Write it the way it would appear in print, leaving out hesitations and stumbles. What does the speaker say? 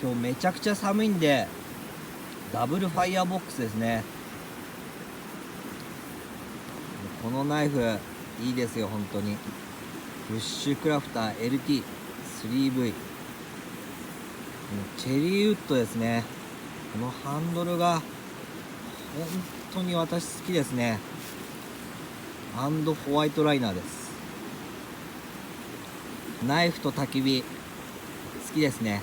今日めちゃくちゃ寒いんでダブルファイヤーボックスですね。このナイフいいですよ本当に。ブッシュクラフター LT3V チェリーウッドですね。このハンドルが本当に私好きですね。アンドホワイトライナーです。ナイフと焚き火好きですね。